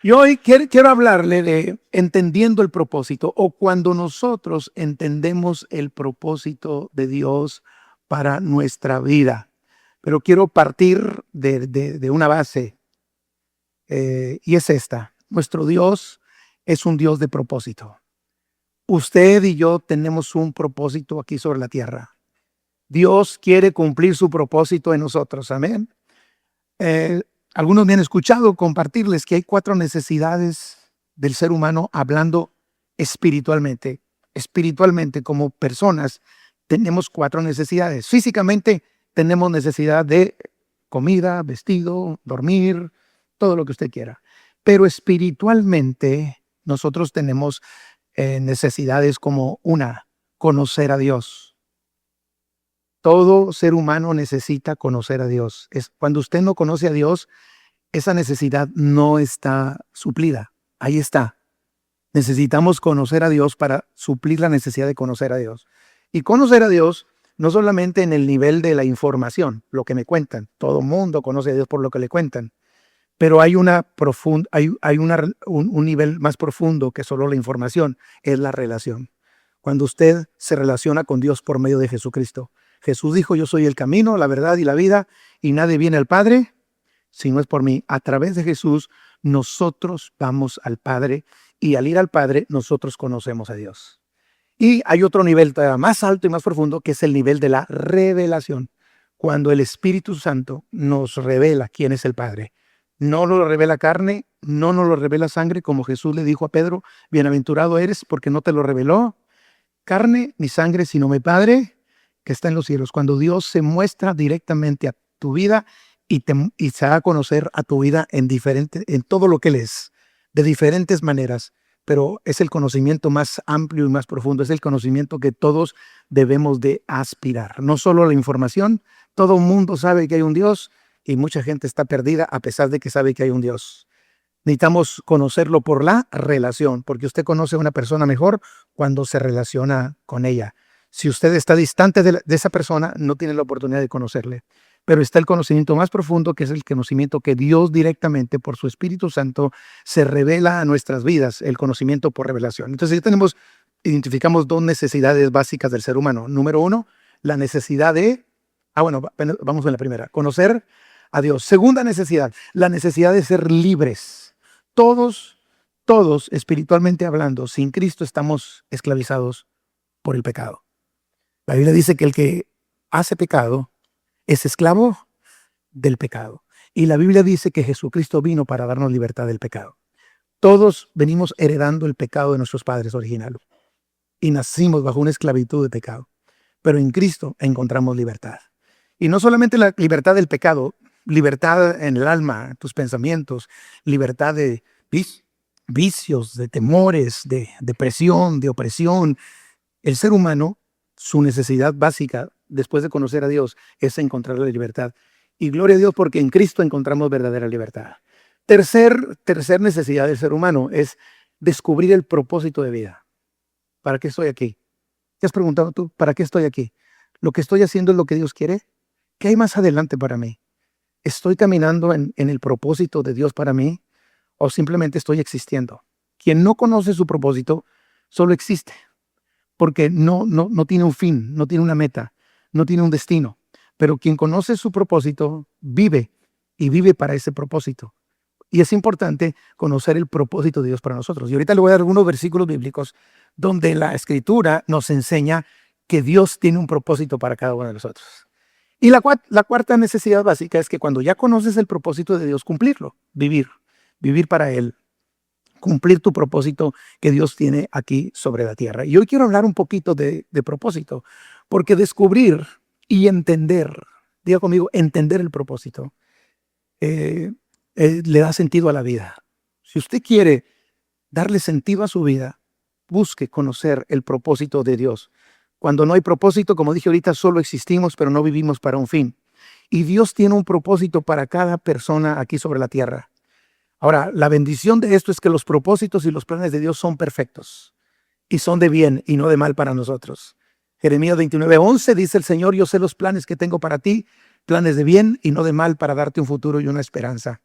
Y hoy quiero hablarle de entendiendo el propósito o cuando nosotros entendemos el propósito de Dios para nuestra vida. Pero quiero partir de una base y es esta. Nuestro Dios es un Dios de propósito. Usted y yo tenemos un propósito aquí sobre la tierra. Dios quiere cumplir su propósito en nosotros. Amén. Eh, Algunos me han escuchado compartirles que hay 4 necesidades del ser humano hablando espiritualmente. Espiritualmente, como personas, tenemos 4 necesidades. Físicamente, tenemos necesidad de comida, vestido, dormir, todo lo que usted quiera. Pero espiritualmente, nosotros tenemos necesidades como una, conocer a Dios. Todo ser humano necesita conocer a Dios. Cuando usted no conoce a Dios, esa necesidad no está suplida. Ahí está. Necesitamos conocer a Dios para suplir la necesidad de conocer a Dios. Y conocer a Dios no solamente en el nivel de la información, lo que me cuentan. Todo mundo conoce a Dios por lo que le cuentan. Pero hay un nivel más profundo que solo la información, es la relación. Cuando usted se relaciona con Dios por medio de Jesucristo. Jesús dijo, yo soy el camino, la verdad y la vida, y nadie viene al Padre si no es por mí. A través de Jesús, nosotros vamos al Padre, y al ir al Padre, nosotros conocemos a Dios. Y hay otro nivel todavía más alto y más profundo, que es el nivel de la revelación. Cuando el Espíritu Santo nos revela quién es el Padre. No nos lo revela carne, no nos lo revela sangre, como Jesús le dijo a Pedro, bienaventurado eres porque no te lo reveló carne ni sangre, sino mi Padre que está en los cielos. Cuando Dios se muestra directamente a tu vida y se da a conocer a tu vida en todo lo que Él es, de diferentes maneras, pero es el conocimiento más amplio y más profundo, es el conocimiento que todos debemos de aspirar. No solo la información, todo el mundo sabe que hay un Dios y mucha gente está perdida a pesar de que sabe que hay un Dios. Necesitamos conocerlo por la relación, porque usted conoce a una persona mejor cuando se relaciona con ella. Si usted está distante de esa persona, no tiene la oportunidad de conocerle. Pero está el conocimiento más profundo, que es el conocimiento que Dios directamente, por su Espíritu Santo, se revela a nuestras vidas, el conocimiento por revelación. Entonces ya identificamos 2 necesidades básicas del ser humano. Número 1, la necesidad de, vamos con la primera, conocer a Dios. Segunda necesidad, la necesidad de ser libres. Todos, espiritualmente hablando, sin Cristo estamos esclavizados por el pecado. La Biblia dice que el que hace pecado es esclavo del pecado. Y la Biblia dice que Jesucristo vino para darnos libertad del pecado. Todos venimos heredando el pecado de nuestros padres originales y nacimos bajo una esclavitud de pecado. Pero en Cristo encontramos libertad. Y no solamente la libertad del pecado, libertad en el alma, tus pensamientos, libertad de vicios, de temores, de depresión, de opresión. El ser humano, su necesidad básica después de conocer a Dios es encontrar la libertad. Y gloria a Dios porque en Cristo encontramos verdadera libertad. Tercer necesidad del ser humano es descubrir el propósito de vida. ¿Para qué estoy aquí? ¿Te has preguntado tú, para qué estoy aquí? ¿Lo que estoy haciendo es lo que Dios quiere? ¿Qué hay más adelante para mí? ¿Estoy caminando en el propósito de Dios para mí o simplemente estoy existiendo? Quien no conoce su propósito solo existe porque no tiene un fin, no tiene una meta, no tiene un destino. Pero quien conoce su propósito vive y vive para ese propósito. Y es importante conocer el propósito de Dios para nosotros. Y ahorita le voy a dar algunos versículos bíblicos donde la Escritura nos enseña que Dios tiene un propósito para cada uno de nosotros. Y la cuarta necesidad básica es que cuando ya conoces el propósito de Dios, cumplirlo, vivir para Él, cumplir tu propósito que Dios tiene aquí sobre la tierra. Y hoy quiero hablar un poquito de propósito, porque descubrir y entender, diga conmigo, entender el propósito, le da sentido a la vida. Si usted quiere darle sentido a su vida, busque conocer el propósito de Dios. Cuando no hay propósito, como dije ahorita, solo existimos, pero no vivimos para un fin. Y Dios tiene un propósito para cada persona aquí sobre la tierra. Ahora, la bendición de esto es que los propósitos y los planes de Dios son perfectos y son de bien y no de mal para nosotros. Jeremías 29:11 dice el Señor, yo sé los planes que tengo para ti, planes de bien y no de mal para darte un futuro y una esperanza.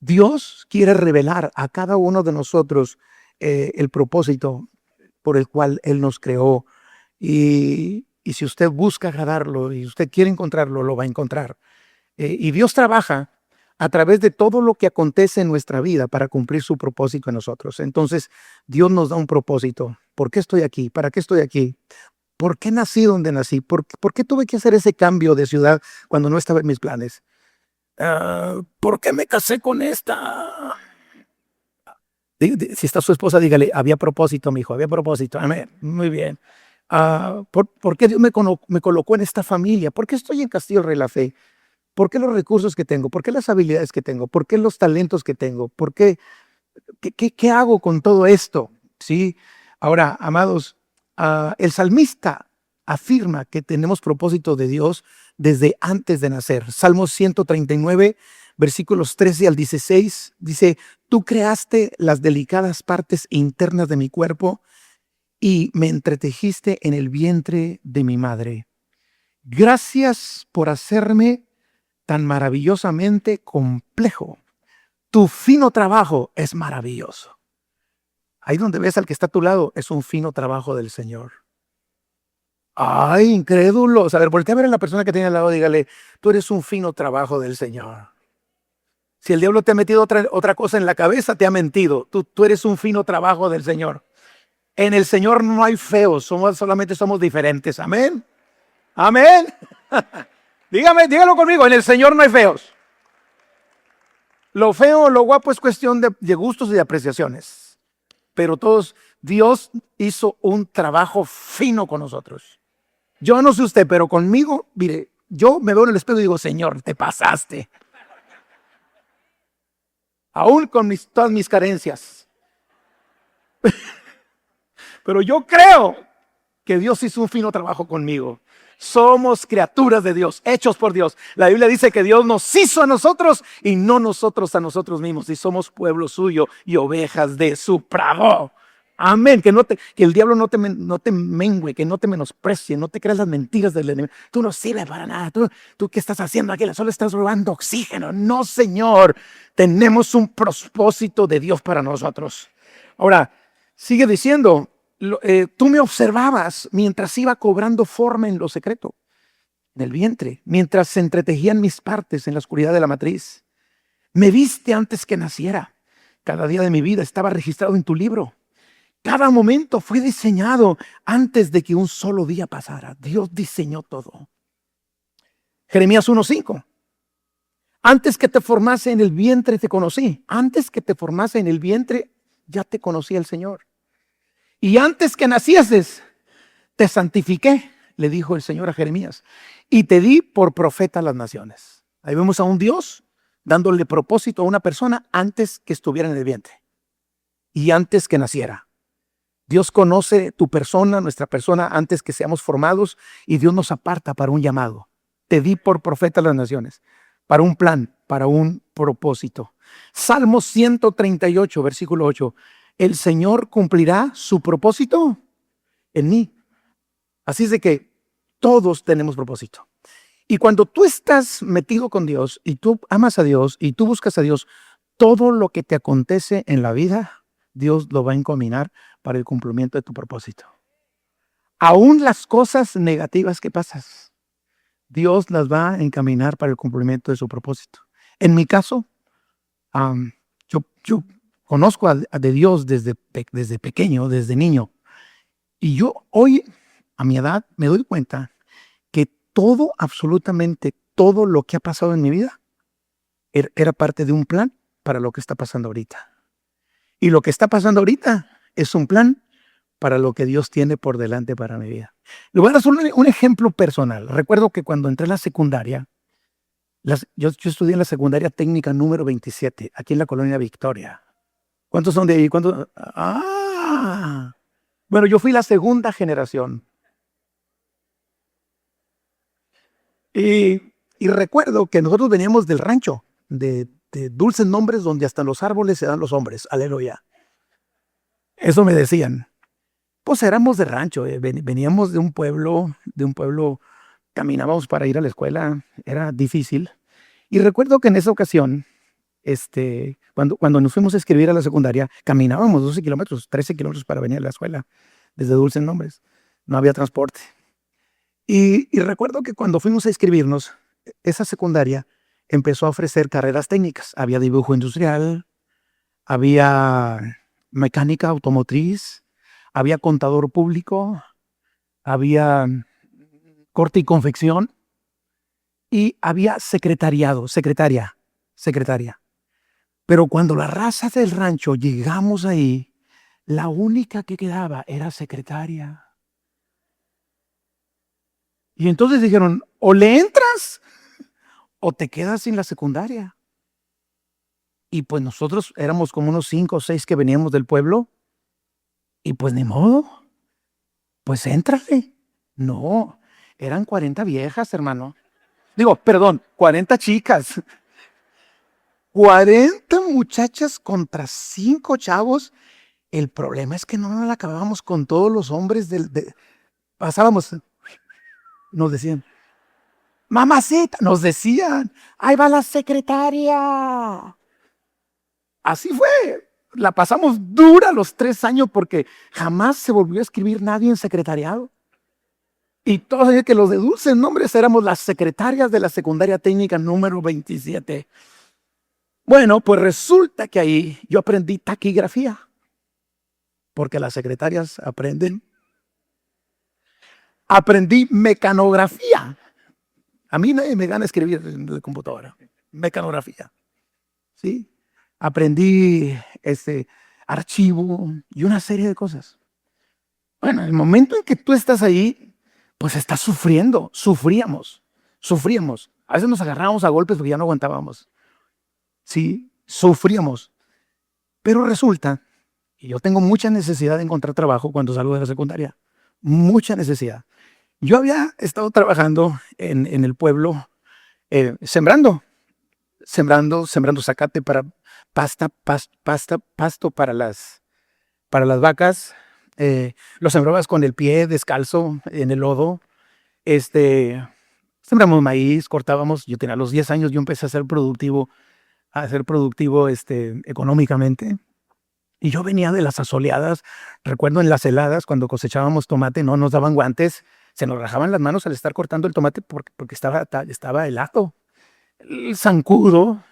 Dios quiere revelar a cada uno de nosotros el propósito por el cual Él nos creó. Y si usted busca agradarlo y usted quiere encontrarlo, lo va a encontrar. Y Dios trabaja a través de todo lo que acontece en nuestra vida para cumplir su propósito en nosotros. Entonces, Dios nos da un propósito. ¿Por qué estoy aquí? ¿Para qué estoy aquí? ¿Por qué nací donde nací? ¿Por qué tuve que hacer ese cambio de ciudad cuando no estaba en mis planes? ¿Por qué me casé con esta? Si está su esposa, dígale, había propósito, mi hijo, había propósito. Amén. Muy bien. ¿Por qué Dios me colocó en esta familia? ¿Por qué estoy en Castillo Rey La Fe? ¿Por qué los recursos que tengo? ¿Por qué las habilidades que tengo? ¿Por qué los talentos que tengo? ¿Por qué hago con todo esto? ¿Sí? Ahora, amados, el salmista afirma que tenemos propósito de Dios desde antes de nacer. Salmos 139, versículos 13 al 16, dice, tú creaste las delicadas partes internas de mi cuerpo y me entretejiste en el vientre de mi madre. Gracias por hacerme tan maravillosamente complejo. Tu fino trabajo es maravilloso. Ahí donde ves al que está a tu lado, es un fino trabajo del Señor. Ay, incrédulos. A ver, voltea a ver a la persona que tiene al lado, dígale, tú eres un fino trabajo del Señor. Si el diablo te ha metido otra cosa en la cabeza, te ha mentido. Tú eres un fino trabajo del Señor. En el Señor no hay feos, solamente somos diferentes. Amén. Amén. Dígalo conmigo, en el Señor no hay feos. Lo feo o lo guapo es cuestión de gustos y de apreciaciones. Pero Dios hizo un trabajo fino con nosotros. Yo no sé usted, pero conmigo, mire, yo me veo en el espejo y digo, Señor, te pasaste. Aún con todas mis carencias. Pero yo creo que Dios hizo un fino trabajo conmigo. Somos criaturas de Dios, hechos por Dios. La Biblia dice que Dios nos hizo a nosotros y no nosotros a nosotros mismos. Y somos pueblo suyo y ovejas de su prado. Amén. Que el diablo no te mengue, que no te menosprecie, no te creas las mentiras del enemigo. Tú no sirves para nada. ¿Tú qué estás haciendo aquí? Solo estás robando oxígeno. No, Señor. Tenemos un propósito de Dios para nosotros. Ahora, sigue diciendo, tú me observabas mientras iba cobrando forma en lo secreto del vientre, mientras se entretejían mis partes en la oscuridad de la matriz. Me viste antes que naciera. Cada día de mi vida estaba registrado en tu libro. Cada momento fue diseñado antes de que un solo día pasara. Dios diseñó todo. Jeremías 1:5. Antes que te formase en el vientre te conocí. Antes que te formase en el vientre ya te conocía el Señor. Y antes que nacieses, te santifiqué, le dijo el Señor a Jeremías, y te di por profeta a las naciones. Ahí vemos a un Dios dándole propósito a una persona antes que estuviera en el vientre y antes que naciera. Dios conoce tu persona, nuestra persona, antes que seamos formados, y Dios nos aparta para un llamado. Te di por profeta a las naciones, para un plan, para un propósito. Salmo 138, versículo 8. El Señor cumplirá su propósito en mí. Así es de que todos tenemos propósito. Y cuando tú estás metido con Dios y tú amas a Dios y tú buscas a Dios, todo lo que te acontece en la vida, Dios lo va a encaminar para el cumplimiento de tu propósito. Aún las cosas negativas que pasas, Dios las va a encaminar para el cumplimiento de su propósito. En mi caso, yo conozco de Dios desde pequeño, desde niño. Y yo hoy, a mi edad, me doy cuenta que todo, absolutamente todo lo que ha pasado en mi vida era parte de un plan para lo que está pasando ahorita. Y lo que está pasando ahorita es un plan para lo que Dios tiene por delante para mi vida. Le voy a dar un ejemplo personal. Recuerdo que cuando entré a la secundaria, yo estudié en la secundaria técnica número 27, aquí en la colonia Victoria. ¿Cuántos son de ahí? ¿Cuántos? Bueno, yo fui la segunda generación. Y recuerdo que nosotros veníamos del rancho, de dulces nombres donde hasta los árboles se dan los hombres. Aleluya. Eso me decían. Pues éramos de rancho, veníamos de un pueblo, caminábamos para ir a la escuela, era difícil. Y recuerdo que en esa ocasión Cuando nos fuimos a escribir a la secundaria, caminábamos 12 kilómetros, 13 kilómetros para venir a la escuela, desde Dulce Nombres. No había transporte. Y recuerdo que cuando fuimos a inscribirnos, esa secundaria empezó a ofrecer carreras técnicas. Había dibujo industrial, había mecánica automotriz, había contador público, había corte y confección y había secretaria. Pero cuando la raza del rancho llegamos ahí, la única que quedaba era secretaria. Y entonces dijeron, o le entras o te quedas sin la secundaria. Y pues nosotros éramos como unos 5 o 6 que veníamos del pueblo. Y pues ni modo, pues éntrale. No, eran 40 viejas, hermano. Digo, perdón, 40 chicas. 40 muchachas contra 5 chavos. El problema es que no nos la acabábamos con todos los hombres pasábamos, nos decían, mamacita, nos decían, ahí va la secretaria. Así fue. La pasamos dura los 3 años porque jamás se volvió a escribir nadie en secretariado. Y todos sabían que los de Dulce Nombres éramos las secretarias de la secundaria técnica número 27. Bueno, pues resulta que ahí yo aprendí taquigrafía, porque las secretarias aprenden. Aprendí mecanografía. A mí nadie me gana escribir en la computadora. Mecanografía. ¿Sí? Aprendí archivo y una serie de cosas. Bueno, el momento en que tú estás ahí, pues estás sufriendo. Sufríamos. A veces nos agarrábamos a golpes porque ya no aguantábamos. Sí, sufríamos. Pero resulta que yo tengo mucha necesidad de encontrar trabajo cuando salgo de la secundaria. Mucha necesidad. Yo había estado trabajando en el pueblo sembrando zacate para pasto para las vacas. Lo sembrabas con el pie descalzo en el lodo. Sembramos maíz, cortábamos. Yo tenía los 10 años, yo empecé a ser productivo económicamente. Y yo venía de las asoleadas. Recuerdo en las heladas, cuando cosechábamos tomate, no nos daban guantes. Se nos rajaban las manos al estar cortando el tomate porque estaba helado. El zancudo,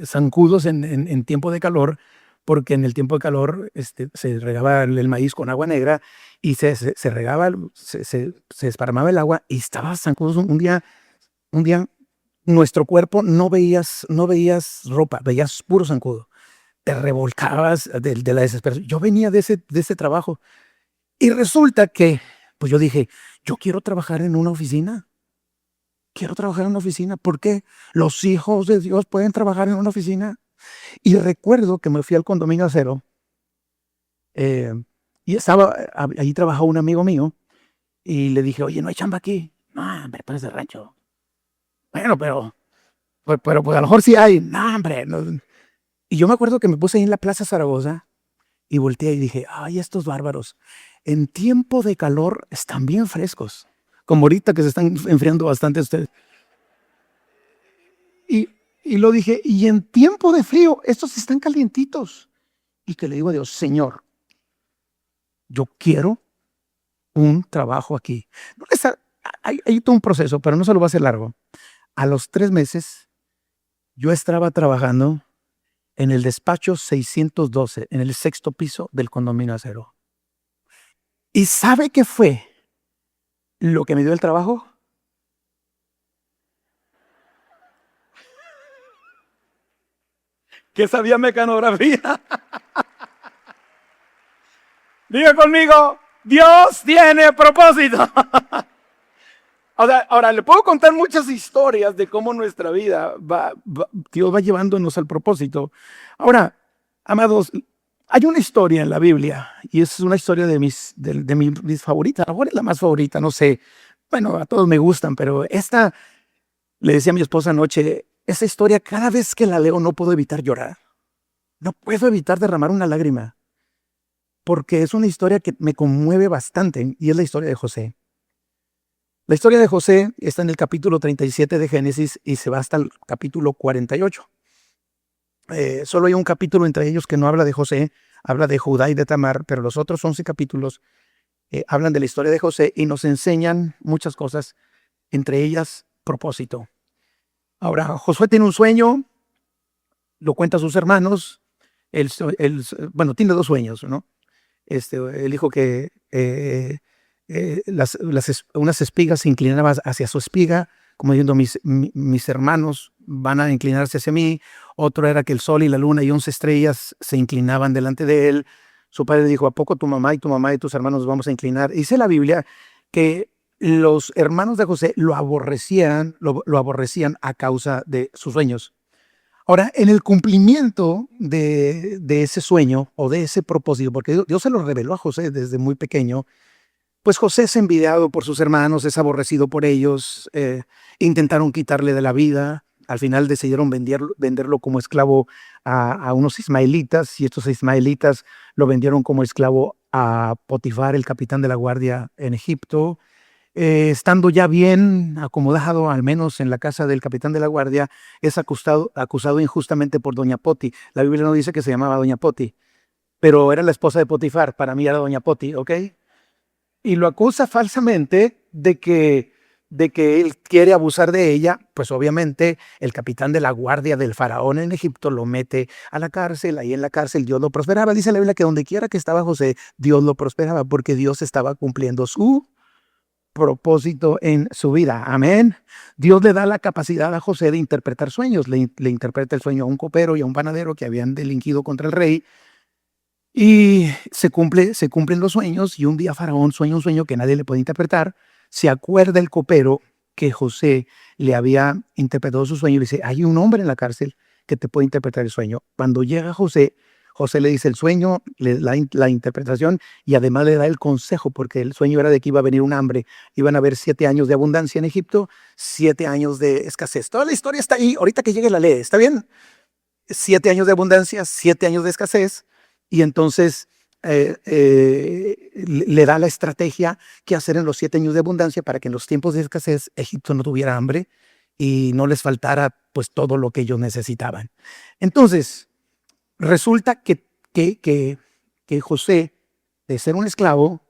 zancudos en tiempo de calor, porque en el tiempo de calor se regaba el maíz con agua negra y se regaba, se desparramaba el agua y estaba zancudos. Un día nuestro cuerpo no veías ropa, veías puro zancudo. Te revolcabas de la desesperación. Yo venía de ese trabajo y resulta que, pues yo dije, yo quiero trabajar en una oficina. ¿Por qué? Los hijos de Dios pueden trabajar en una oficina. Y recuerdo que me fui al condominio Acero y allí trabajaba un amigo mío y le dije, oye, ¿no hay chamba aquí? No, hombre, pues es de rancho. Bueno, pero pues a lo mejor sí hay. No, hombre. No. Y yo me acuerdo que me puse ahí en la Plaza Zaragoza y volteé y dije, ay, estos bárbaros, en tiempo de calor están bien frescos, como ahorita que se están enfriando bastante ustedes. Y lo dije, y en tiempo de frío, estos están calientitos. Y que le digo a Dios, Señor, yo quiero un trabajo aquí. Hay todo un proceso, pero no se lo va a hacer largo. A los 3 meses, yo estaba trabajando en el despacho 612, en el 6º piso del condominio Acero. ¿Y sabe qué fue lo que me dio el trabajo? Que sabía mecanografía. Diga conmigo, Dios tiene propósito. O sea, ahora le puedo contar muchas historias de cómo nuestra vida Dios va llevándonos al propósito. Ahora, amados, hay una historia en la Biblia y es una historia de mis favoritas. A lo mejor es la más favorita, no sé. Bueno, a todos me gustan, pero esta, le decía a mi esposa anoche, esa historia cada vez que la leo no puedo evitar llorar. No puedo evitar derramar una lágrima porque es una historia que me conmueve bastante y es la historia de José. La historia de José está en el capítulo 37 de Génesis y se va hasta el capítulo 48. Solo hay un capítulo entre ellos que no habla de José, habla de Judá y de Tamar, pero los otros 11 capítulos hablan de la historia de José y nos enseñan muchas cosas, entre ellas propósito. Ahora, Josué tiene un sueño, lo cuenta a sus hermanos, bueno, tiene dos sueños, ¿no? Él dijo que unas espigas se inclinaban hacia su espiga, como diciendo, mis hermanos van a inclinarse hacia mí. Otro era que el sol y la luna y 11 estrellas se inclinaban delante de él. Su padre dijo, ¿a poco tu mamá y tus hermanos nos vamos a inclinar? Dice la Biblia que los hermanos de José lo aborrecían a causa de sus sueños. Ahora, en el cumplimiento de ese sueño o de ese propósito, porque Dios se lo reveló a José desde muy pequeño, pues José es envidiado por sus hermanos, es aborrecido por ellos, intentaron quitarle de la vida, al final decidieron venderlo como esclavo a unos ismaelitas, y estos ismaelitas lo vendieron como esclavo a Potifar, el capitán de la guardia en Egipto. Estando ya bien acomodado, al menos en la casa del capitán de la guardia, es acusado injustamente por doña Poti. La Biblia no dice que se llamaba doña Poti, pero era la esposa de Potifar, para mí era doña Poti, ¿ok? Y lo acusa falsamente de que él quiere abusar de ella. Pues obviamente el capitán de la guardia del faraón en Egipto lo mete a la cárcel. Ahí en la cárcel Dios lo prosperaba. Dice la Biblia que donde quiera que estaba José, Dios lo prosperaba porque Dios estaba cumpliendo su propósito en su vida. Amén. Dios le da la capacidad a José de interpretar sueños. Le interpreta el sueño a un copero y a un panadero que habían delinquido contra el rey. Y se cumplen los sueños, y un día Faraón sueña un sueño que nadie le puede interpretar. Se acuerda el copero que José le había interpretado su sueño y le dice, hay un hombre en la cárcel que te puede interpretar el sueño. Cuando llega José, José le dice el sueño, le da la interpretación y además le da el consejo, porque el sueño era de que iba a venir un hambre. Iban a haber 7 años de abundancia en Egipto, 7 años de escasez. Toda la historia está ahí, ahorita que llegue la ley, ¿está bien? 7 años de abundancia, 7 años de escasez. Y entonces le da la estrategia que hacer en los 7 años de abundancia para que en los tiempos de escasez Egipto no tuviera hambre y no les faltara pues todo lo que ellos necesitaban. Entonces, resulta que José, de ser un esclavo,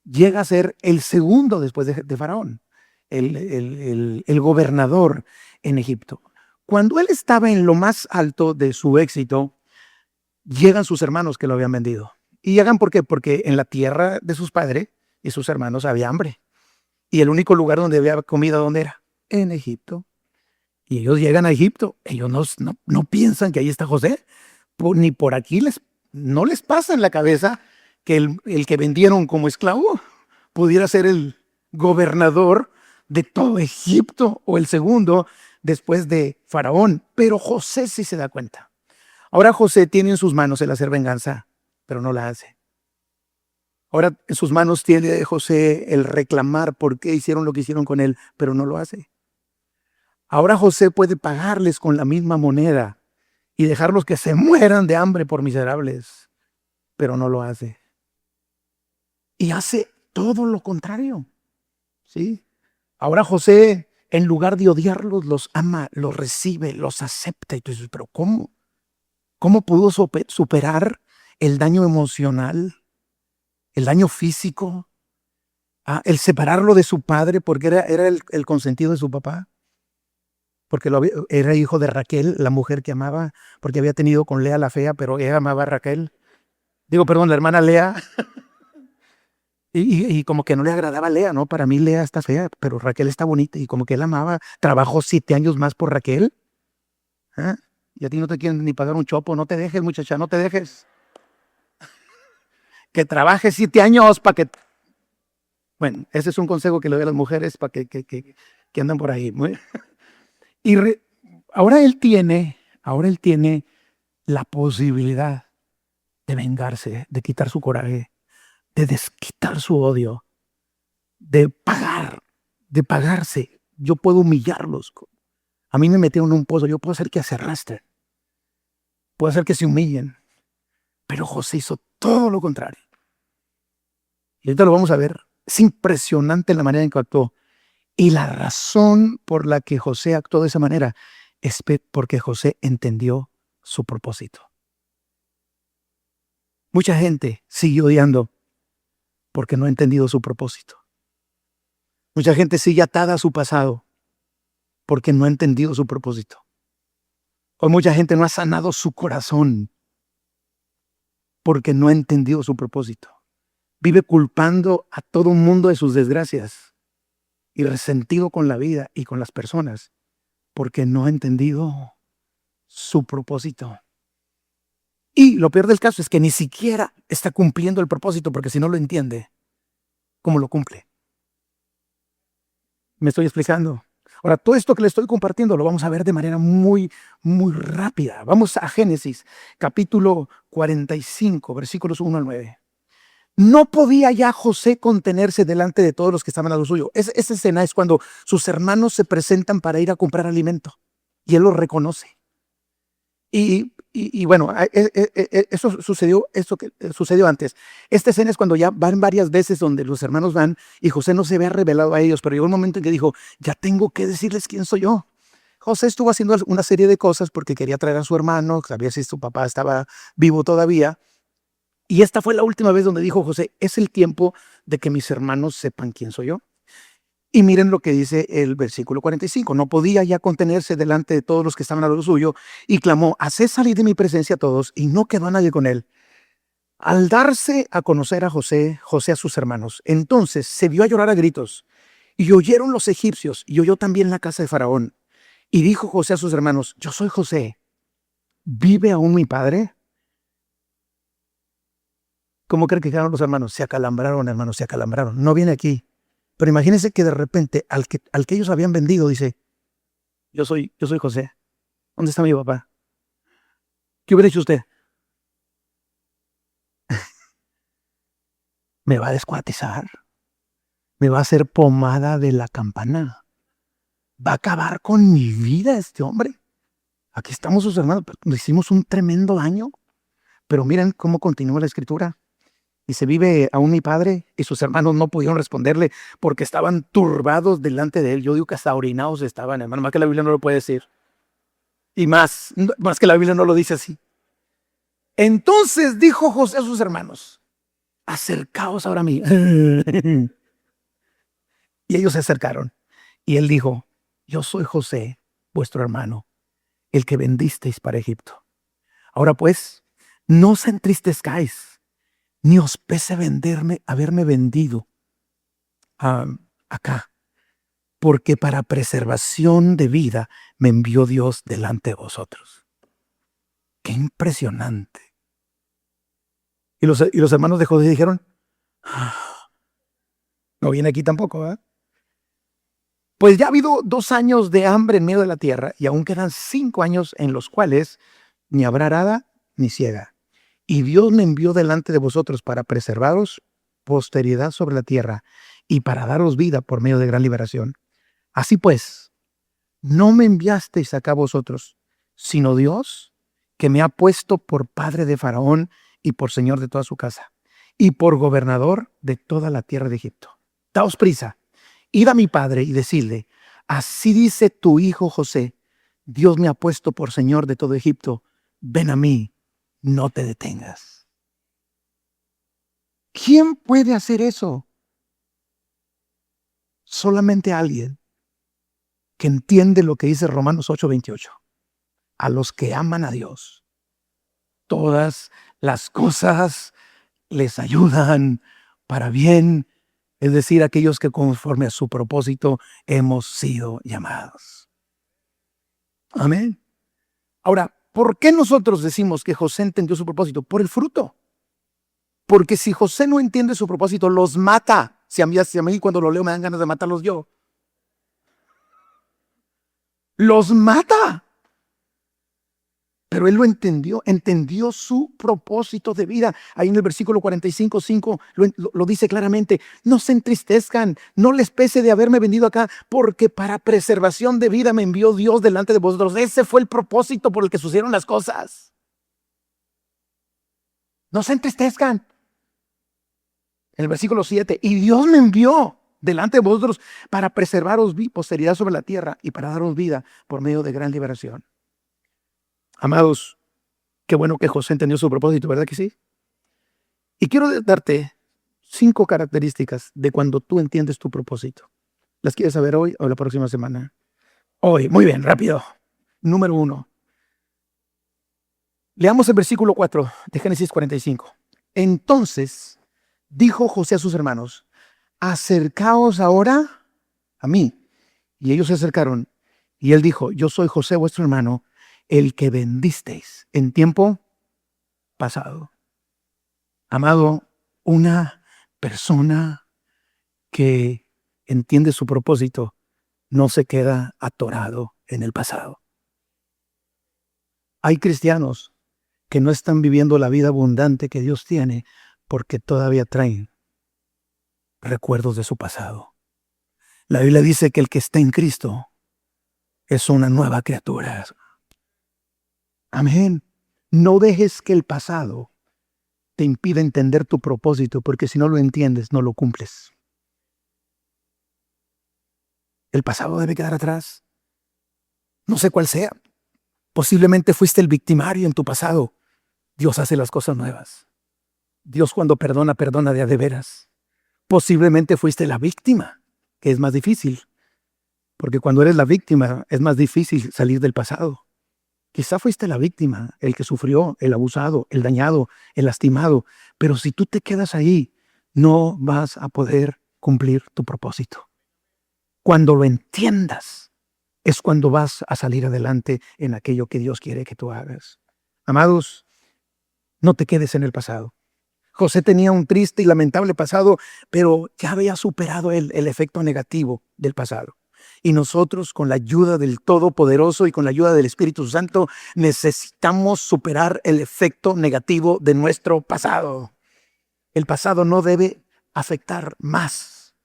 llega a ser el segundo después de Faraón, el gobernador en Egipto. Cuando él estaba en lo más alto de su éxito, llegan sus hermanos que lo habían vendido. ¿Y llegan por qué? Porque en la tierra de sus padres y sus hermanos había hambre. Y el único lugar donde había comida, ¿dónde era? En Egipto. Y ellos llegan a Egipto. Ellos no piensan que ahí está José. Ni por aquí no les pasa en la cabeza que el que vendieron como esclavo pudiera ser el gobernador de todo Egipto o el segundo después de Faraón. Pero José sí se da cuenta. Ahora José tiene en sus manos el hacer venganza, pero no la hace. Ahora en sus manos tiene José el reclamar por qué hicieron lo que hicieron con él, pero no lo hace. Ahora José puede pagarles con la misma moneda y dejarlos que se mueran de hambre por miserables, pero no lo hace. Y hace todo lo contrario, ¿sí? Ahora José, en lugar de odiarlos, los ama, los recibe, los acepta. Y tú dices, ¿pero cómo? ¿Cómo pudo superar el daño emocional, el daño físico, el separarlo de su padre porque era el consentido de su papá? Porque era hijo de Raquel, la mujer que amaba, porque había tenido con Lea la fea, pero ella amaba a Raquel. Perdón, la hermana Lea. Y como que no le agradaba a Lea, ¿no? Para mí Lea está fea, pero Raquel está bonita. Y como que él amaba, trabajó 7 años más por Raquel. ¿Ah? Y a ti no te quieren ni pagar un chopo. No te dejes, muchacha, no te dejes. Que trabajes 7 años para que... Bueno, ese es un consejo que le doy a las mujeres para que andan por ahí. Y ahora él tiene la posibilidad de vengarse, de quitar su coraje, de desquitar su odio, de pagarse. Yo puedo humillarlos. A mí me metieron en un pozo, yo puedo hacer que se arrastren, puedo hacer que se humillen. Pero José hizo todo lo contrario. Y ahorita lo vamos a ver. Es impresionante la manera en que actuó. Y la razón por la que José actuó de esa manera es porque José entendió su propósito. Mucha gente sigue odiando porque no ha entendido su propósito. Mucha gente sigue atada a su pasado porque no ha entendido su propósito. O mucha gente no ha sanado su corazón porque no ha entendido su propósito. Vive culpando a todo el mundo de sus desgracias y resentido con la vida y con las personas porque no ha entendido su propósito. Y lo peor del caso es que ni siquiera está cumpliendo el propósito, porque si no lo entiende, ¿cómo lo cumple? ¿Me estoy explicando? Ahora, todo esto que le estoy compartiendo lo vamos a ver de manera muy rápida. Vamos a Génesis, capítulo 45, versículos 1 al 9. No podía ya José contenerse delante de todos los que estaban a lo suyo. Esa escena es cuando sus hermanos se presentan para ir a comprar alimento y él los reconoce. Y bueno, eso sucedió antes. Esta escena es cuando ya van varias veces donde los hermanos van y José no se había revelado a ellos, pero llegó un momento en que dijo, ya tengo que decirles quién soy yo. José estuvo haciendo una serie de cosas porque quería traer a su hermano, sabía si su papá estaba vivo todavía. Y esta fue la última vez donde dijo José, es el tiempo de que mis hermanos sepan quién soy yo. Y miren lo que dice el versículo 45. No podía ya contenerse delante de todos los que estaban a lo suyo y clamó, haced salir de mi presencia a todos, y no quedó nadie con él. Al darse a conocer a José a sus hermanos, entonces se vio a llorar a gritos, y oyeron los egipcios, y oyó también la casa de Faraón. Y dijo José a sus hermanos, yo soy José, ¿vive aún mi padre? ¿Cómo creen que quedaron los hermanos? Se acalambraron, hermanos, se acalambraron. No viene aquí. Pero imagínense que de repente al que ellos habían vendido dice, yo soy José. ¿Dónde está mi papá? ¿Qué hubiera hecho usted? Me va a descuartizar. Me va a hacer pomada de la campana. Va a acabar con mi vida este hombre. Aquí estamos sus hermanos. Nos hicimos un tremendo daño. Pero miren cómo continúa la escritura. Y se vive aún mi padre, y sus hermanos no pudieron responderle porque estaban turbados delante de él. Yo digo que hasta orinados estaban, hermano, más que la Biblia no lo puede decir. Y más que la Biblia no lo dice así. Entonces dijo José a sus hermanos, acercaos ahora a mí. Y ellos se acercaron. Y él dijo, yo soy José, vuestro hermano, el que vendisteis para Egipto. Ahora pues, no os entristezcáis, ni os pese haberme vendido acá, porque para preservación de vida me envió Dios delante de vosotros. ¡Qué impresionante! Y los hermanos de José dijeron, no viene aquí tampoco, ¿eh? Pues ya ha habido 2 años de hambre en medio de la tierra, y aún quedan 5 años en los cuales ni habrá arada ni siega. Y Dios me envió delante de vosotros para preservaros posteridad sobre la tierra y para daros vida por medio de gran liberación. Así pues, no me enviasteis acá vosotros, sino Dios, que me ha puesto por padre de Faraón y por señor de toda su casa, y por gobernador de toda la tierra de Egipto. Daos prisa, id a mi padre y decidle, así dice tu hijo José, Dios me ha puesto por señor de todo Egipto, ven a mí. No te detengas. ¿Quién puede hacer eso? Solamente alguien que entiende lo que dice Romanos 8:28. A los que aman a Dios, todas las cosas les ayudan para bien, es decir, aquellos que conforme a su propósito hemos sido llamados. Amén. Ahora, ¿por qué nosotros decimos que José entendió su propósito? Por el fruto. Porque si José no entiende su propósito, los mata. Si a mí cuando lo leo me dan ganas de matarlos yo. Los mata. Pero él lo entendió su propósito de vida. Ahí en el versículo 45:5 lo dice claramente. No se entristezcan, no les pese de haberme vendido acá, porque para preservación de vida me envió Dios delante de vosotros. Ese fue el propósito por el que sucedieron las cosas. No se entristezcan. En el versículo 7, y Dios me envió delante de vosotros para preservaros posteridad sobre la tierra y para daros vida por medio de gran liberación. Amados, Qué bueno que José entendió su propósito, ¿verdad que sí? Y quiero darte 5 características de cuando tú entiendes tu propósito. ¿Las quieres saber hoy o la próxima semana? Hoy, muy bien, rápido. Número 1. Leamos el versículo 4 de Génesis 45. Entonces dijo José a sus hermanos, acercaos ahora a mí. Y ellos se acercaron. Y él dijo, yo soy José, vuestro hermano, el que vendisteis en tiempo pasado. Amado, una persona que entiende su propósito no se queda atorado en el pasado. Hay cristianos que no están viviendo la vida abundante que Dios tiene porque todavía traen recuerdos de su pasado. La Biblia dice que el que está en Cristo es una nueva criatura. Amén. No dejes que el pasado te impida entender tu propósito, porque si no lo entiendes, no lo cumples. El pasado debe quedar atrás. No sé cuál sea. Posiblemente fuiste el victimario en tu pasado. Dios hace las cosas nuevas. Dios cuando perdona, perdona de a de veras. Posiblemente fuiste la víctima, que es más difícil. Porque cuando eres la víctima, es más difícil salir del pasado. Quizá fuiste la víctima, el que sufrió, el abusado, el dañado, el lastimado. Pero si tú te quedas ahí, no vas a poder cumplir tu propósito. Cuando lo entiendas, es cuando vas a salir adelante en aquello que Dios quiere que tú hagas. Amados, no te quedes en el pasado. José tenía un triste y lamentable pasado, pero ya había superado el efecto negativo del pasado. Y nosotros, con la ayuda del Todopoderoso y con la ayuda del Espíritu Santo, necesitamos superar el efecto negativo de nuestro pasado. El pasado no debe afectar más.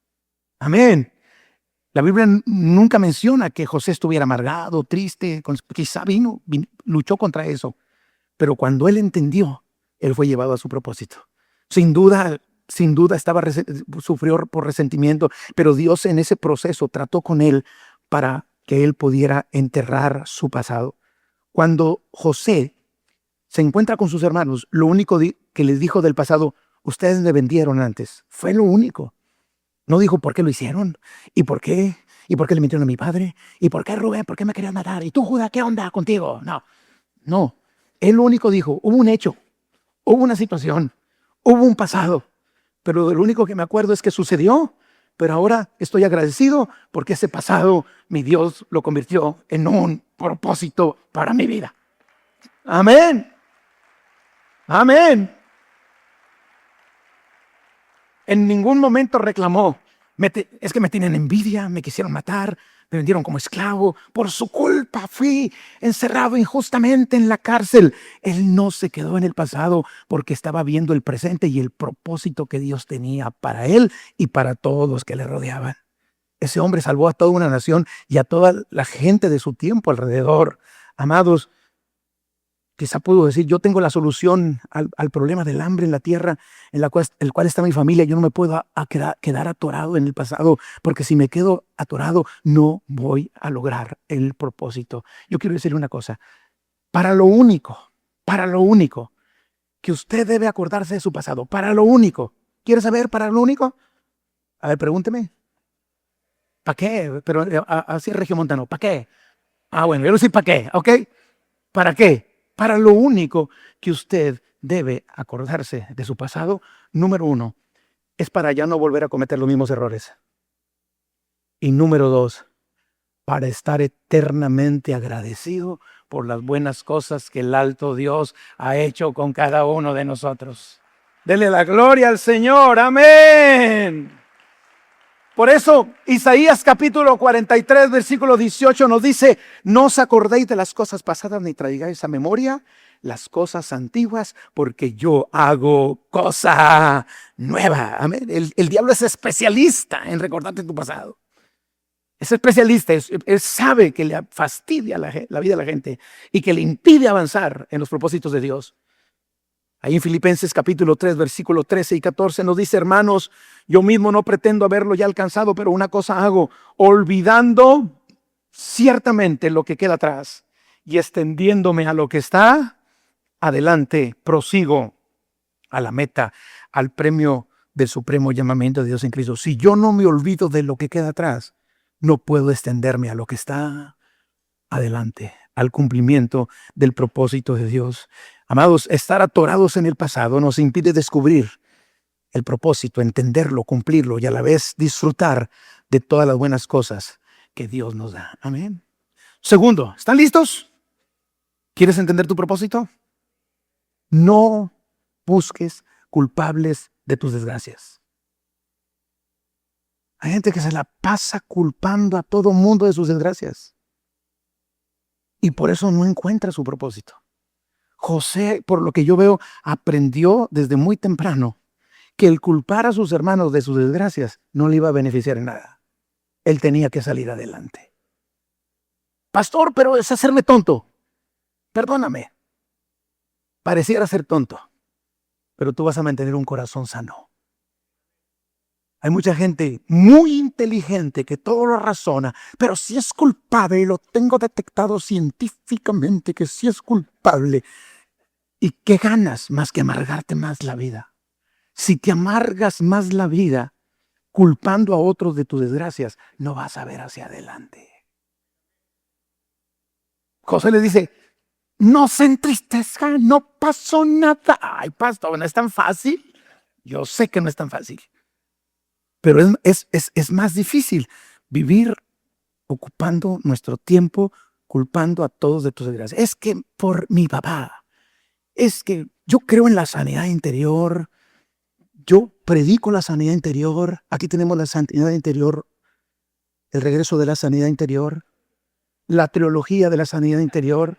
Amén. La Biblia nunca menciona que José estuviera amargado, triste. Quizá luchó contra eso. Pero cuando él entendió, él fue llevado a su propósito. Sin duda sufrió por resentimiento, pero Dios en ese proceso trató con él para que él pudiera enterrar su pasado. Cuando José se encuentra con sus hermanos, lo único que les dijo del pasado, ustedes me vendieron antes. Fue lo único. No dijo por qué lo hicieron, y por qué le mintieron a mi padre, y por qué Rubén, por qué me querían matar, y tú Judá, ¿qué onda contigo? No. Él lo único dijo, hubo un hecho, hubo una situación, hubo un pasado, pero de lo único que me acuerdo es que sucedió, pero ahora estoy agradecido porque ese pasado mi Dios lo convirtió en un propósito para mi vida. Amén. Amén. En ningún momento reclamó, es que me tienen envidia, me quisieron matar, me vendieron como esclavo, por su culpa fui encerrado injustamente en la cárcel. Él no se quedó en el pasado porque estaba viendo el presente y el propósito que Dios tenía para él y para todos los que le rodeaban. Ese hombre salvó a toda una nación y a toda la gente de su tiempo alrededor. Amados, quizá puedo decir, yo tengo la solución al problema del hambre en la tierra en el cual está mi familia. Yo no me puedo quedar atorado en el pasado, porque si me quedo atorado, no voy a lograr el propósito. Yo quiero decirle una cosa, para lo único que usted debe acordarse de su pasado, para lo único. ¿Quiere saber para lo único? A ver, pregúnteme. ¿Para qué? Pero así es regiomontano, ¿para qué? Bueno, yo no sé para qué, ¿ok? ¿Para qué? Para lo único que usted debe acordarse de su pasado, número 1, es para ya no volver a cometer los mismos errores. Y número 2, para estar eternamente agradecido por las buenas cosas que el alto Dios ha hecho con cada uno de nosotros. Dele la gloria al Señor. Amén. Por eso, Isaías capítulo 43, versículo 18 nos dice, no os acordéis de las cosas pasadas ni traigáis a memoria las cosas antiguas, porque yo hago cosa nueva. Amén. El diablo es especialista en recordarte tu pasado. Es especialista, él sabe que le fastidia la vida a la gente y que le impide avanzar en los propósitos de Dios. Ahí en Filipenses capítulo 3, versículo 13 y 14 nos dice, hermanos, yo mismo no pretendo haberlo ya alcanzado, pero una cosa hago, olvidando ciertamente lo que queda atrás y extendiéndome a lo que está adelante, prosigo a la meta, al premio del supremo llamamiento de Dios en Cristo. Si yo no me olvido de lo que queda atrás, no puedo extenderme a lo que está adelante, al cumplimiento del propósito de Dios. Amados, estar atorados en el pasado nos impide descubrir el propósito, entenderlo, cumplirlo y a la vez disfrutar de todas las buenas cosas que Dios nos da. Amén. Segundo, ¿están listos? ¿Quieres entender tu propósito? No busques culpables de tus desgracias. Hay gente que se la pasa culpando a todo mundo de sus desgracias. Y por eso no encuentra su propósito. José, por lo que yo veo, aprendió desde muy temprano que el culpar a sus hermanos de sus desgracias no le iba a beneficiar en nada. Él tenía que salir adelante. Pastor, pero es hacerme tonto. Perdóname. Pareciera ser tonto, pero tú vas a mantener un corazón sano. Hay mucha gente muy inteligente que todo lo razona, pero si es culpable, y lo tengo detectado científicamente que si es culpable. ¿Y qué ganas más que amargarte más la vida? Si te amargas más la vida culpando a otros de tus desgracias, no vas a ver hacia adelante. José le dice, no se entristezca, no pasó nada. Ay, pastor, ¿no es tan fácil? Yo sé que no es tan fácil. Pero es más difícil vivir ocupando nuestro tiempo culpando a todos de tus desgracias. Es que por mi papá, es que yo creo en la sanidad interior, yo predico la sanidad interior, aquí tenemos la sanidad interior, el regreso de la sanidad interior, la trilogía de la sanidad interior,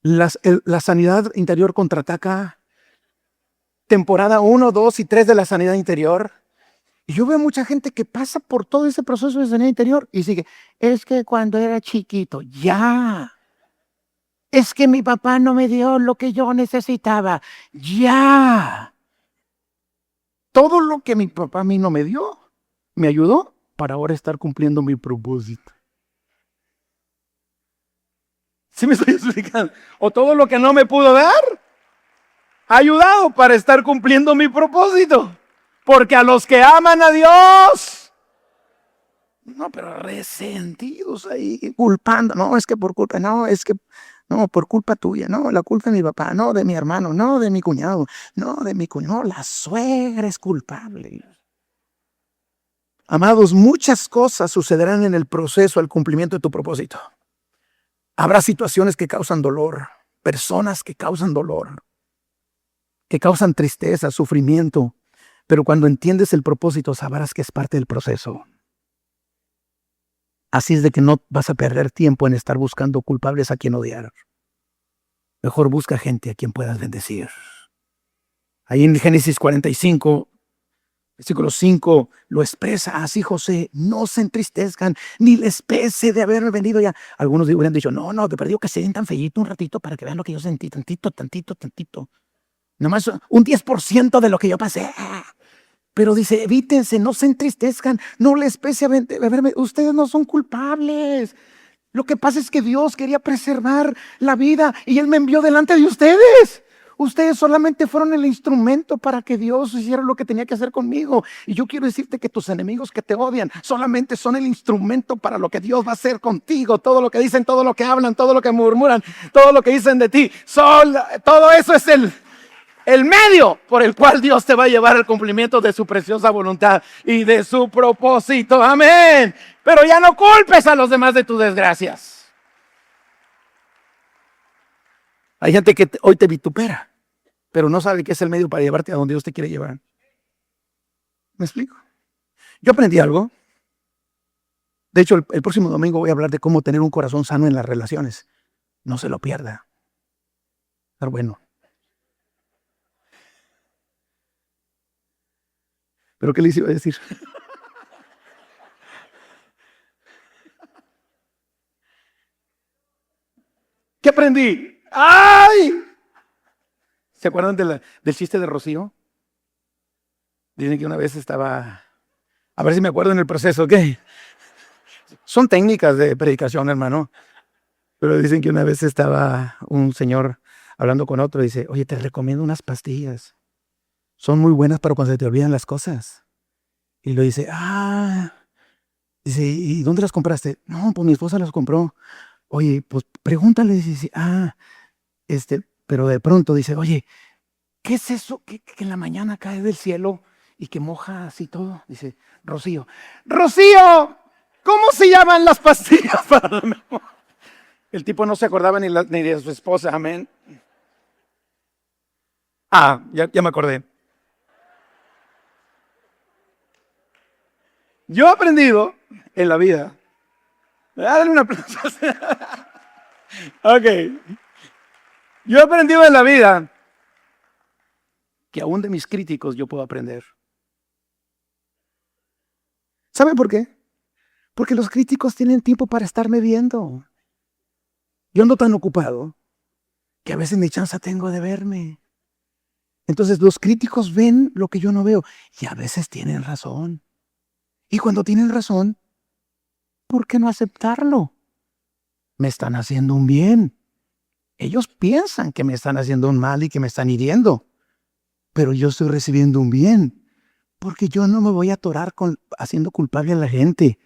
la sanidad interior contraataca, temporada 1, 2 y 3 de la sanidad interior. Y yo veo mucha gente que pasa por todo ese proceso de sanidad interior y sigue, es que cuando era chiquito, ya. Es que mi papá no me dio lo que yo necesitaba, ya. Todo lo que mi papá a mí no me dio, me ayudó para ahora estar cumpliendo mi propósito. ¿Sí me estoy explicando? O todo lo que no me pudo dar, ha ayudado para estar cumpliendo mi propósito. Porque a los que aman a Dios, no, pero resentidos ahí, culpando, no, es que por culpa, no, es que, no, por culpa tuya, no, la culpa de mi papá, no, de mi hermano, no, de mi cuñado, no, de mi cuñado, no, la suegra es culpable. Amados, muchas cosas sucederán en el proceso al cumplimiento de tu propósito. Habrá situaciones que causan dolor, personas que causan dolor, que causan tristeza, sufrimiento. Pero cuando entiendes el propósito, sabrás que es parte del proceso. Así es de que no vas a perder tiempo en estar buscando culpables a quien odiar. Mejor busca gente a quien puedas bendecir. Ahí en Génesis 45, versículo 5, lo expresa así José, no se entristezcan, ni les pese de haber venido ya. Algunos hubieran dicho, no, te perdió que se den tan feíto un ratito para que vean lo que yo sentí, tantito. Nomás un 10% de lo que yo pasé. Pero dice, evítense, no se entristezcan, no les pese a verme. Ustedes no son culpables. Lo que pasa es que Dios quería preservar la vida y Él me envió delante de ustedes. Ustedes solamente fueron el instrumento para que Dios hiciera lo que tenía que hacer conmigo. Y yo quiero decirte que tus enemigos que te odian solamente son el instrumento para lo que Dios va a hacer contigo. Todo lo que dicen, todo lo que hablan, todo lo que murmuran, todo lo que dicen de ti. Todo eso es el medio por el cual Dios te va a llevar al cumplimiento de su preciosa voluntad y de su propósito. Amén. Pero ya no culpes a los demás de tus desgracias. Hay gente que hoy te vitupera, pero no sabe que es el medio para llevarte a donde Dios te quiere llevar. ¿Me explico? Yo aprendí algo. De hecho, el próximo domingo voy a hablar de cómo tener un corazón sano en las relaciones. No se lo pierda. Pero bueno. ¿Pero qué les iba a decir? ¿Qué aprendí? ¡Ay! ¿Se acuerdan del chiste de Rocío? Dicen que una vez estaba... A ver si me acuerdo en el proceso, ¿ok? Son técnicas de predicación, hermano. Pero dicen que una vez estaba un señor hablando con otro, dice, oye, te recomiendo unas pastillas. Son muy buenas para cuando se te olvidan las cosas. Y lo dice, dice, ¿y dónde las compraste? No, pues mi esposa las compró. Oye, pues pregúntale. Dice, pero de pronto dice, oye, ¿qué es eso que en la mañana cae del cielo y que moja así todo? Dice, Rocío. ¡Rocío! ¿Cómo se llaman las pastillas para la memoria? El tipo no se acordaba ni de su esposa, amén. Ya me acordé. Yo he aprendido en la vida. Dale un aplauso. Ok. Yo he aprendido en la vida que aún de mis críticos yo puedo aprender. ¿Sabe por qué? Porque los críticos tienen tiempo para estarme viendo. Yo ando tan ocupado que a veces ni chance tengo de verme. Entonces los críticos ven lo que yo no veo y a veces tienen razón. Y cuando tienen razón, ¿por qué no aceptarlo? Me están haciendo un bien. Ellos piensan que me están haciendo un mal y que me están hiriendo, pero yo estoy recibiendo un bien, porque yo no me voy a atorar haciendo culpable a la gente.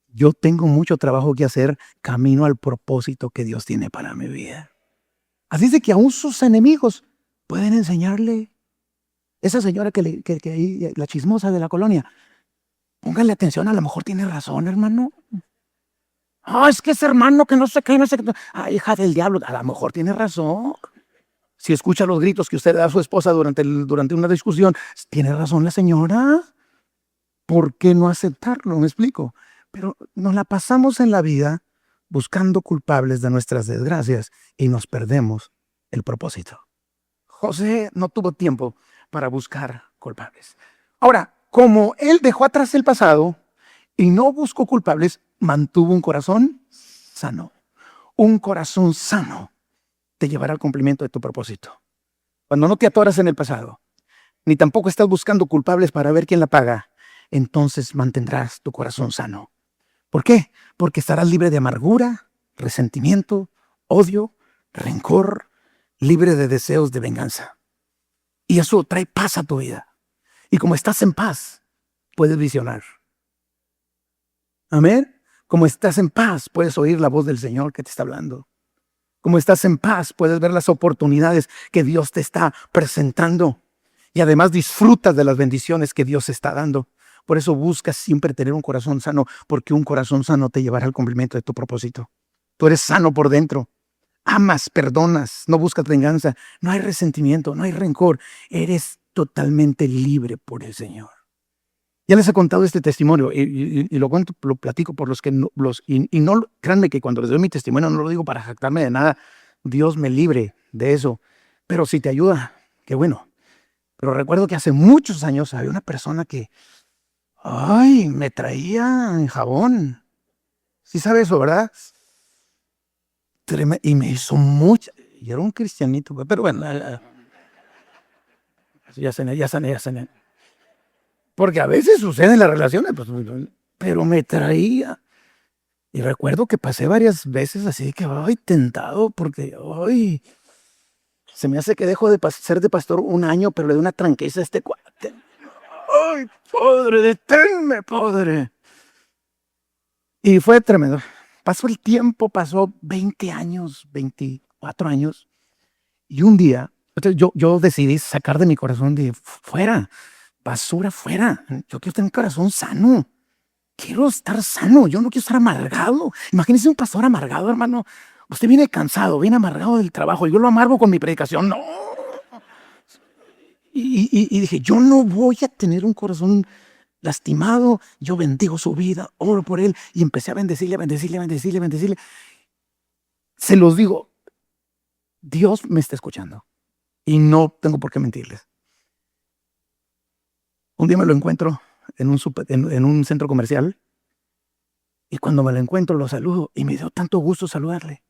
Yo tengo mucho trabajo que hacer camino al propósito que Dios tiene para mi vida. Así es de que aún sus enemigos pueden enseñarle. Esa señora que ahí, la chismosa de la colonia, póngale atención, a lo mejor tiene razón, hermano. Es que ese hermano que no sé qué, no sé qué. Hija del diablo, a lo mejor tiene razón. Si escucha los gritos que usted da a su esposa durante una discusión, tiene razón la señora. ¿Por qué no aceptarlo? Me explico. Pero nos la pasamos en la vida buscando culpables de nuestras desgracias y nos perdemos el propósito. José no tuvo tiempo para buscar culpables. Ahora, como él dejó atrás el pasado y no buscó culpables, mantuvo un corazón sano. Un corazón sano te llevará al cumplimiento de tu propósito. Cuando no te atoras en el pasado, ni tampoco estás buscando culpables para ver quién la paga, entonces mantendrás tu corazón sano. ¿Por qué? Porque estarás libre de amargura, resentimiento, odio, rencor, libre de deseos de venganza. Y eso trae paz a tu vida. Y como estás en paz, puedes visionar. Amén. Como estás en paz, puedes oír la voz del Señor que te está hablando. Como estás en paz, puedes ver las oportunidades que Dios te está presentando. Y además disfrutas de las bendiciones que Dios está dando. Por eso buscas siempre tener un corazón sano, porque un corazón sano te llevará al cumplimiento de tu propósito. Tú eres sano por dentro. Amas, perdonas, no buscas venganza. No hay resentimiento, no hay rencor. Eres totalmente libre por el Señor. Ya les he contado este testimonio y lo cuento, lo platico por los que no, y no, créanme que cuando les doy mi testimonio no lo digo para jactarme de nada. Dios me libre de eso. Pero si te ayuda, qué bueno. Pero recuerdo que hace muchos años había una persona que, me traía en jabón. Sí sabe eso, ¿verdad? Y me hizo mucho. Y era un cristianito, pero bueno, ya sané. Porque a veces sucede en las relaciones, pues, pero me traía. Y recuerdo que pasé varias veces así que, tentado, porque, se me hace que dejo de ser de pastor un año, pero le doy una tranquiza a este cuate. Padre, deténme, padre. Y fue tremendo. Pasó el tiempo, pasó 20 años, 24 años. Y un día, entonces yo decidí sacar de mi corazón de fuera, basura fuera. Yo quiero tener un corazón sano. Quiero estar sano, yo no quiero estar amargado. Imagínese un pastor amargado, hermano. Usted viene cansado, viene amargado del trabajo. Yo lo amargo con mi predicación. No. Y dije, yo no voy a tener un corazón lastimado. Yo bendigo su vida, oro por él. Y empecé a bendecirle. Se los digo, Dios me está escuchando. Y no tengo por qué mentirles. Un día me lo encuentro en un centro comercial. Y cuando me lo encuentro, lo saludo. Y me dio tanto gusto saludarle.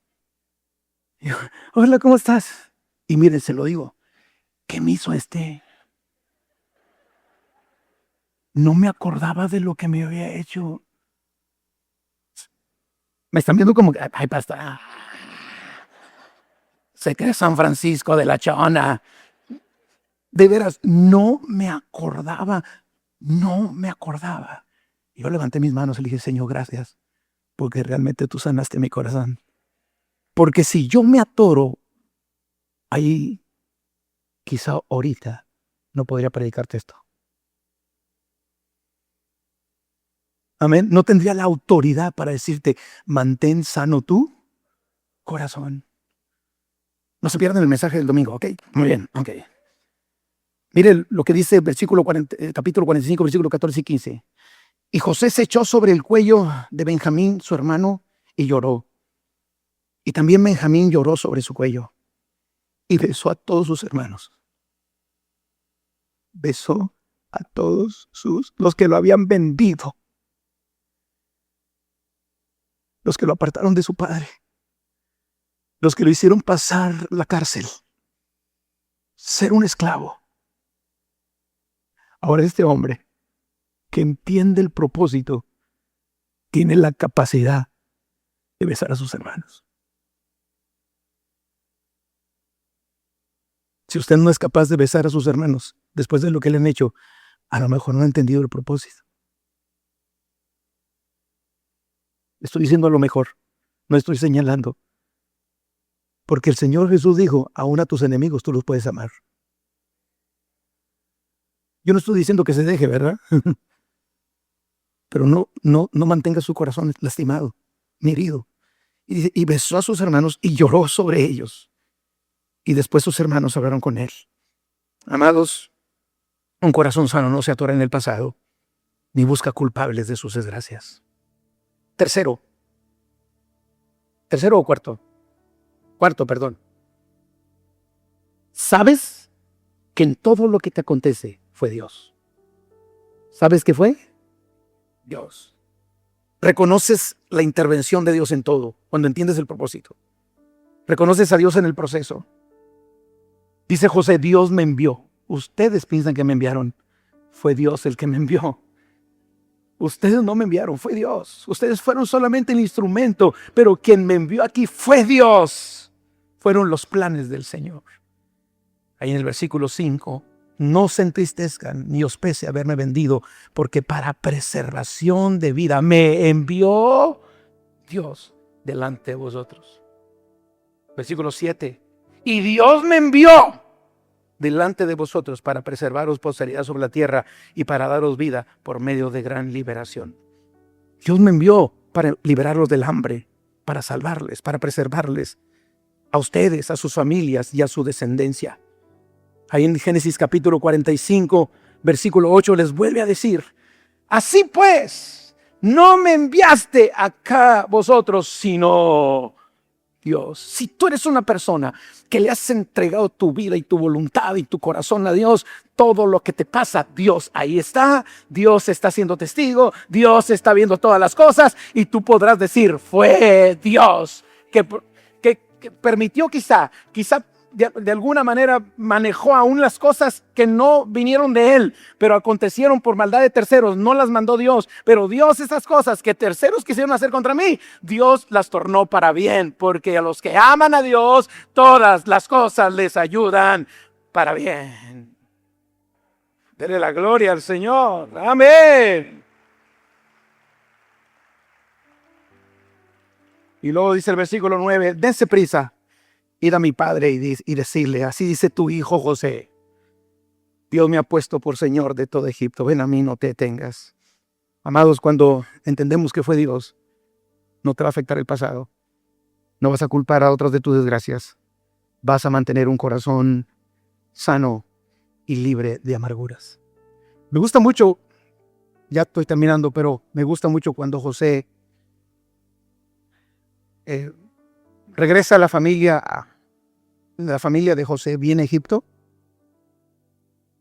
Y yo, hola, ¿cómo estás? Y miren, se lo digo. ¿Qué me hizo este? No me acordaba de lo que me había hecho. Me están viendo como, ay, pastor. sé que es San Francisco de la Chona. De veras, no me acordaba. Y yo levanté mis manos y le dije, Señor, gracias, porque realmente tú sanaste mi corazón. Porque si yo me atoro ahí, quizá ahorita no podría predicarte esto. Amén. No tendría la autoridad para decirte, mantén sano tu corazón. No se pierdan el mensaje del domingo, ¿ok? Muy bien, ok. Mire lo que dice el capítulo 45, versículos 14 y 15. Y José se echó sobre el cuello de Benjamín, su hermano, y lloró. Y también Benjamín lloró sobre su cuello. Y besó a todos sus hermanos. Besó a todos los que lo habían vendido. Los que lo apartaron de su padre. Los que lo hicieron pasar la cárcel. Ser un esclavo. Ahora este hombre que entiende el propósito tiene la capacidad de besar a sus hermanos. Si usted no es capaz de besar a sus hermanos después de lo que le han hecho, a lo mejor no ha entendido el propósito. Estoy diciendo a lo mejor, no estoy señalando. Porque el Señor Jesús dijo, aún a tus enemigos tú los puedes amar. Yo no estoy diciendo que se deje, ¿verdad? Pero no mantenga su corazón lastimado, ni herido. Y dice, y besó a sus hermanos y lloró sobre ellos. Y después sus hermanos hablaron con él. Amados, un corazón sano no se atora en el pasado, ni busca culpables de sus desgracias. Tercero o cuarto. Cuarto, perdón. ¿Sabes que en todo lo que te acontece fue Dios? ¿Sabes qué fue? Dios. Reconoces la intervención de Dios en todo, cuando entiendes el propósito. Reconoces a Dios en el proceso. Dice José, Dios me envió. Ustedes piensan que me enviaron. Fue Dios el que me envió. Ustedes no me enviaron, fue Dios. Ustedes fueron solamente el instrumento, pero quien me envió aquí fue Dios. Fueron los planes del Señor. Ahí en el versículo 5, no se entristezcan ni os pese haberme vendido, porque para preservación de vida me envió Dios delante de vosotros. Versículo 7, y Dios me envió delante de vosotros para preservaros posteridad sobre la tierra y para daros vida por medio de gran liberación. Dios me envió para liberarlos del hambre, para salvarles, para preservarles a ustedes, a sus familias y a su descendencia. Ahí en Génesis capítulo 45, versículo 8, les vuelve a decir, así pues, no me enviaste acá vosotros, sino Dios. Si tú eres una persona que le has entregado tu vida y tu voluntad y tu corazón a Dios, todo lo que te pasa, Dios ahí está, Dios está siendo testigo, Dios está viendo todas las cosas y tú podrás decir, fue Dios que permitió quizá de alguna manera manejó aún las cosas que no vinieron de Él, pero acontecieron por maldad de terceros, no las mandó Dios, pero Dios esas cosas que terceros quisieron hacer contra mí, Dios las tornó para bien, porque a los que aman a Dios, todas las cosas les ayudan para bien. Dele la gloria al Señor, amén. Y luego dice el versículo 9, dense prisa. Ir a mi padre y decirle, así dice tu hijo José, Dios me ha puesto por Señor de todo Egipto, ven a mí, no te detengas. Amados, cuando entendemos que fue Dios, no te va a afectar el pasado, no vas a culpar a otros de tus desgracias, vas a mantener un corazón sano y libre de amarguras. Me gusta mucho, ya estoy terminando, pero me gusta mucho cuando José regresa a la familia de José, viene a Egipto.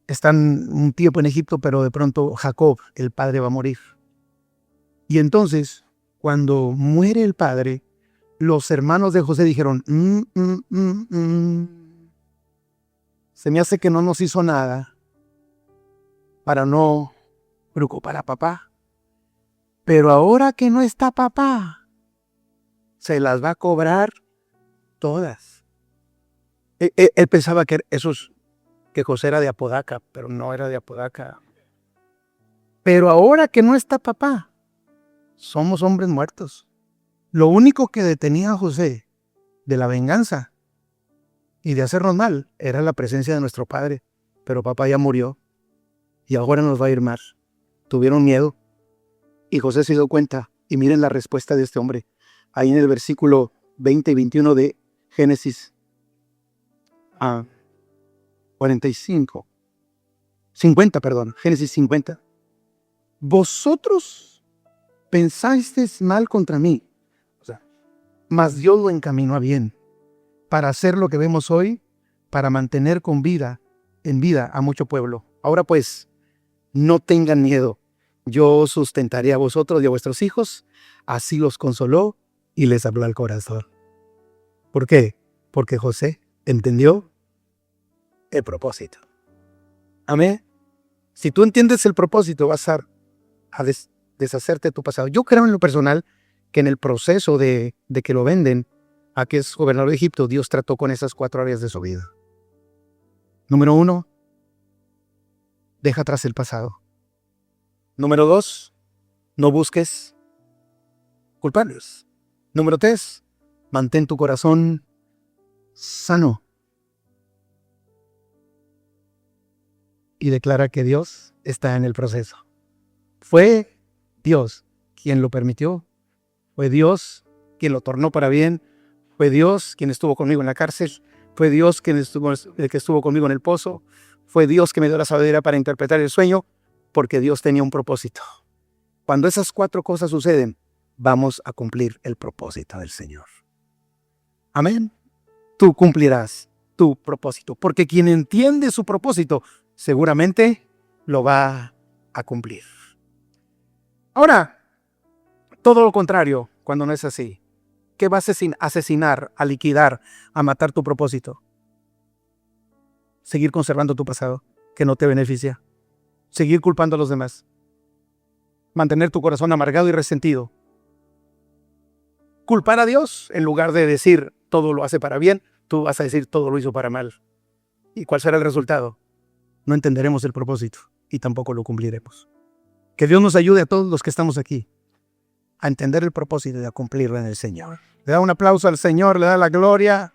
Están un tiempo en Egipto, pero de pronto Jacob, el padre, va a morir. Y entonces, cuando muere el padre, los hermanos de José dijeron, se me hace que no nos hizo nada para no preocupar a papá. Pero ahora que no está papá, se las va a cobrar todas. Él pensaba que que José era de Apodaca, pero no era de Apodaca. Pero ahora que no está papá, somos hombres muertos. Lo único que detenía a José de la venganza y de hacernos mal era la presencia de nuestro padre. Pero papá ya murió y ahora nos va a ir mal. Tuvieron miedo y José se dio cuenta. Y miren la respuesta de este hombre. Ahí en el versículo 20 y 21 de Génesis 45. 50, perdón. Génesis 50. Vosotros pensasteis mal contra mí. O sea, mas Dios lo encaminó a bien para hacer lo que vemos hoy, para mantener en vida a mucho pueblo. Ahora pues, no tengan miedo. Yo sustentaré a vosotros y a vuestros hijos. Así los consoló y les habló al corazón. ¿Por qué? Porque José entendió el propósito. Amén. Si tú entiendes el propósito, vas a deshacerte de tu pasado. Yo creo en lo personal que en el proceso de que lo venden a que es gobernador de Egipto, Dios trató con esas 4 áreas de su vida. Número 1, deja atrás el pasado. Número 2, no busques culpables. Número 3, mantén tu corazón sano. Y declara que Dios está en el proceso. Fue Dios quien lo permitió. Fue Dios quien lo tornó para bien. Fue Dios quien estuvo conmigo en la cárcel. Fue Dios quien estuvo conmigo en el pozo. Fue Dios que me dio la sabiduría para interpretar el sueño, porque Dios tenía un propósito. Cuando esas 4 cosas suceden, vamos a cumplir el propósito del Señor. Amén. Tú cumplirás tu propósito, porque quien entiende su propósito, seguramente lo va a cumplir. Ahora, todo lo contrario, cuando no es así. ¿Qué va a asesinar, a liquidar, a matar tu propósito? Seguir conservando tu pasado, que no te beneficia. Seguir culpando a los demás. Mantener tu corazón amargado y resentido. Culpar a Dios, en lugar de decir todo lo hace para bien, tú vas a decir todo lo hizo para mal. ¿Y cuál será el resultado? No entenderemos el propósito y tampoco lo cumpliremos. Que Dios nos ayude a todos los que estamos aquí a entender el propósito y a cumplirlo en el Señor. Le da un aplauso al Señor, le da la gloria.